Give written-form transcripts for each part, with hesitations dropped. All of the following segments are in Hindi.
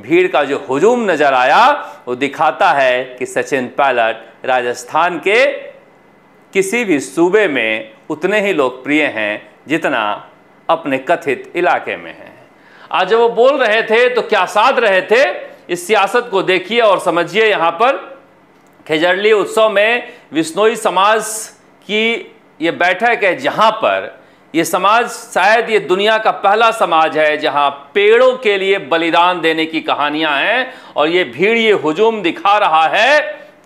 भीड़ का जो हुजूम नजर आया वो दिखाता है कि सचिन पायलट राजस्थान के किसी भी सूबे में उतने ही लोकप्रिय हैं जितना अपने कथित इलाके में हैं। आज जब वो बोल रहे थे तो क्या साध रहे थे, इस सियासत को देखिए और समझिए। यहाँ पर खेजड़ली उत्सव में विश्नोई समाज की ये बैठक है, जहाँ पर ये समाज शायद ये दुनिया का पहला समाज है जहाँ पेड़ों के लिए बलिदान देने की कहानियां हैं। और ये भीड़, ये हुजूम दिखा रहा है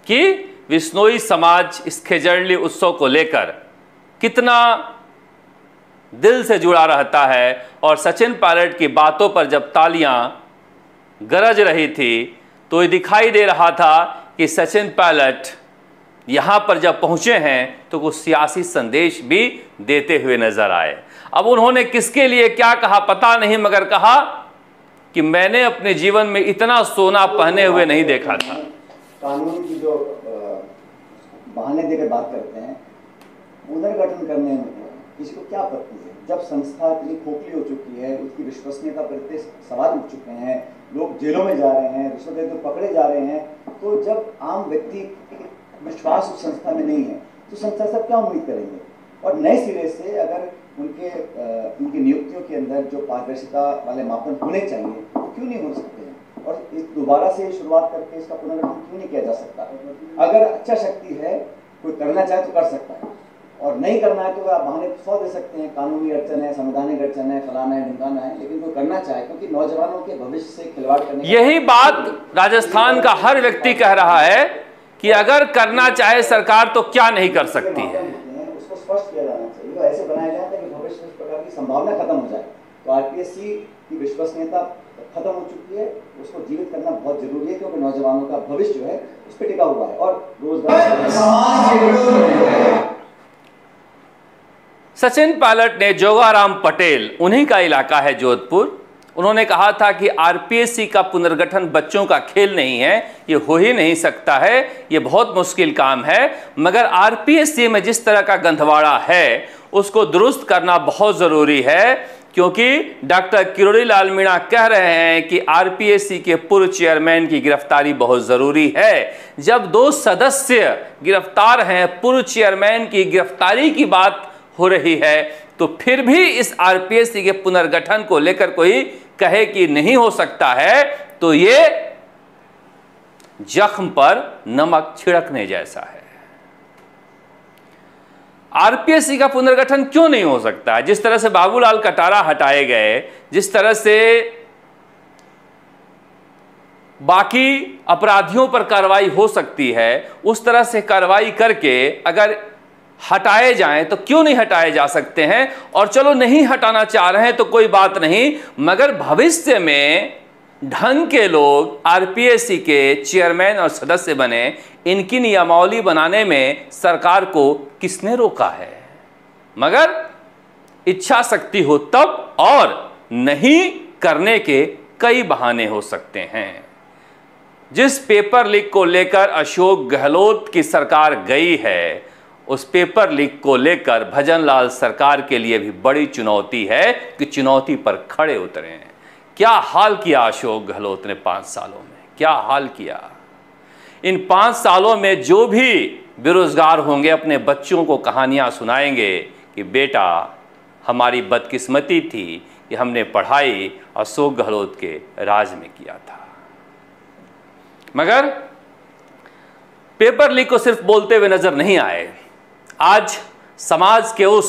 कि विश्नोई समाज इस खेजड़ली उत्सव को लेकर कितना दिल से जुड़ा रहता है। और सचिन पायलट की बातों पर जब तालियां गरज रही थी तो ये दिखाई दे रहा था कि सचिन पायलट यहाँ पर जब पहुँचे हैं तो कुछ सियासी संदेश भी देते हुए नजर आए। अब उन्होंने किसके लिए क्या कहा पता नहीं, मगर कहा कि मैंने अपने जीवन में इतना सोना पहने हुए नहीं देखा था। कानून की जो बहाने देकर बात करते हैं, पुनर्गठन करने में किसी को क्या आपत्ति है? जब संस्था इतनी खोखली हो चुकी है, उसकी विश्वसनीयता पर सवाल उठ चुके हैं, लोग जेलों में जा रहे हैं, रिश्वत देते पकड़े जा रहे हैं, तो जब आम व्यक्ति विश्वास उस संस्था में नहीं है तो संस्था से क्या उम्मीद करेंगे? और नए सिरे से अगर उनकी नियुक्तियों के अंदर जो पारदर्शिता वाले मापदंड होने चाहिए तो क्यों नहीं हो सकते हैं? और इस दोबारा से शुरुआत करके इसका पुनर्गठन क्यों नहीं किया जा सकता? अगर अच्छा शक्ति है, कोई करना चाहे तो कर सकता है, और नहीं करना है तो आप बहाने 100 दे सकते हैं, कानूनी अड़चन है, संवैधानिक अड़चन है, फलाना है, ढिमकाना है, लेकिन कोई करना चाहे, क्योंकि नौजवानों के भविष्य से खिलवाड़ करने, यही बात राजस्थान का हर व्यक्ति कह रहा है कि अगर करना चाहे सरकार तो क्या नहीं कर सकती है। उसको स्पष्ट किया जाना चाहिए, ऐसे बनाया जाए ताकि भविष्य में इस प्रकार की संभावना खत्म हो जाए। तो आरपीएससी की विश्वसनीयता खत्म हो चुकी है, उसको जीवित करना बहुत जरूरी है, क्योंकि नौजवानों का भविष्य जो है उस पर टिका हुआ है और रोजगार। सचिन पायलट ने, जोगाराम पटेल उन्हीं का इलाका है जोधपुर, उन्होंने कहा था कि आरपीएससी का पुनर्गठन बच्चों का खेल नहीं है, ये हो ही नहीं सकता है, ये बहुत मुश्किल काम है। मगर आरपीएससी में जिस तरह का गंधवाड़ा है उसको दुरुस्त करना बहुत ज़रूरी है, क्योंकि डॉक्टर किरोड़ी लाल मीणा कह रहे हैं कि आरपीएससी के पूर्व चेयरमैन की गिरफ्तारी बहुत ज़रूरी है। जब 2 सदस्य गिरफ्तार हैं, पूर्व चेयरमैन की गिरफ्तारी की बात हो रही है, तो फिर भी इस आरपीएससी के पुनर्गठन को लेकर कोई कहे कि नहीं हो सकता है, तो ये जख्म पर नमक छिड़कने जैसा है। आरपीएससी का पुनर्गठन क्यों नहीं हो सकता है? जिस तरह से बाबूलाल कटारा हटाए गए, जिस तरह से बाकी अपराधियों पर कार्रवाई हो सकती है, उस तरह से कार्रवाई करके अगर हटाए जाएं तो क्यों नहीं हटाए जा सकते हैं? और चलो नहीं हटाना चाह रहे हैं तो कोई बात नहीं, मगर भविष्य में ढंग के लोग आरपीएससी के चेयरमैन और सदस्य बने, इनकी नियमावली बनाने में सरकार को किसने रोका है? मगर इच्छा शक्ति हो तब, और नहीं करने के कई बहाने हो सकते हैं। जिस पेपर लीक को लेकर अशोक गहलोत की सरकार गई है, उस पेपर लीक को लेकर भजनलाल सरकार के लिए भी बड़ी चुनौती है कि चुनौती पर खड़े उतरे हैं। क्या हाल किया अशोक गहलोत ने 5 सालों में, क्या हाल किया। इन 5 सालों में जो भी बेरोजगार होंगे अपने बच्चों को कहानियां सुनाएंगे कि बेटा हमारी बदकिस्मती थी कि हमने पढ़ाई अशोक गहलोत के राज में किया था। मगर पेपर लीक को सिर्फ बोलते हुए नजर नहीं आए, आज समाज के उस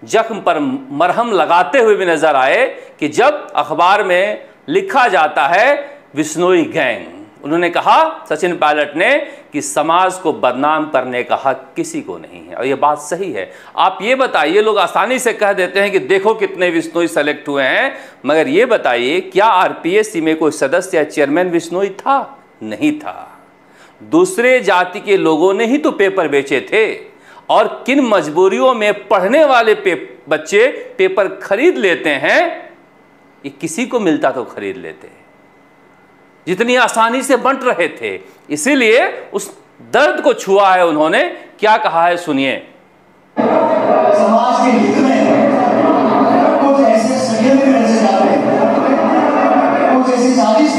जख्म पर मरहम लगाते हुए भी नजर आए कि जब अखबार में लिखा जाता है विश्नोई गैंग, उन्होंने कहा सचिन पायलट ने कि समाज को बदनाम करने का हक किसी को नहीं है। और ये बात सही है। आप ये बताइए, लोग आसानी से कह देते हैं कि देखो कितने विश्नोई सेलेक्ट हुए हैं, मगर ये बताइए क्या आरपीएससी में कोई सदस्य या चेयरमैन विश्नोई था? नहीं था। दूसरे जाति के लोगों ने ही तो पेपर बेचे थे, और किन मजबूरियों में पढ़ने वाले बच्चे पेपर खरीद लेते हैं, ये किसी को मिलता तो खरीद लेते, जितनी आसानी से बंट रहे थे। इसीलिए उस दर्द को छुआ है उन्होंने। क्या कहा है सुनिए। समाज के हित में कुछ ऐसे षड्यंत्र रचे जा रहे हैं, कुछ ऐसी साजिश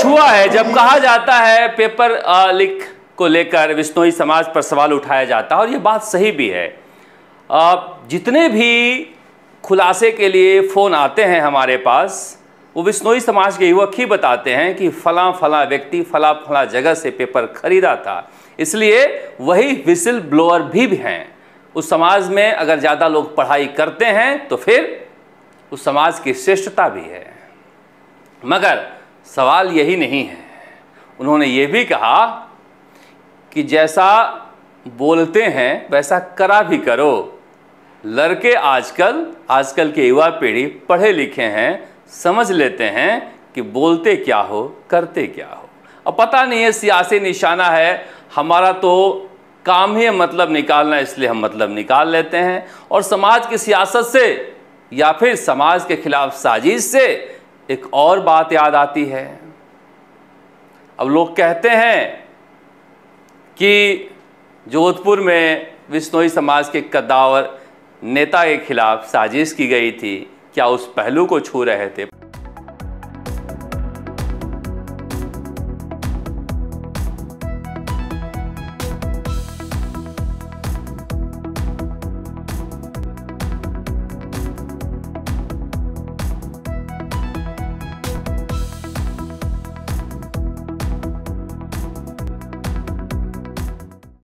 कुछ हुआ है। जब कहा जाता है पेपर लीक को लेकर विश्नोई समाज पर सवाल उठाया जाता है, और ये बात सही भी है। जितने भी खुलासे के लिए फ़ोन आते हैं हमारे पास, वो विश्नोई समाज के युवक ही बताते हैं कि फला फला व्यक्ति फला फला जगह से पेपर खरीदा था। इसलिए वही विसिल ब्लोअर भी हैं। उस समाज में अगर ज़्यादा लोग पढ़ाई करते हैं तो फिर उस समाज की श्रेष्ठता भी है। मगर सवाल यही नहीं है। उन्होंने ये भी कहा कि जैसा बोलते हैं वैसा करा भी करो। लड़के आजकल के युवा पीढ़ी पढ़े लिखे हैं, समझ लेते हैं कि बोलते क्या हो करते क्या हो। अब पता नहीं है सियासी निशाना है, हमारा तो काम ही मतलब निकालना, इसलिए हम मतलब निकाल लेते हैं और समाज की सियासत से या फिर समाज के खिलाफ साजिश से एक और बात याद आती है। अब लोग कहते हैं कि जोधपुर में विश्नोई समाज के कद्दावर नेता के खिलाफ साजिश की गई थी, क्या उस पहलू को छू रहे थे?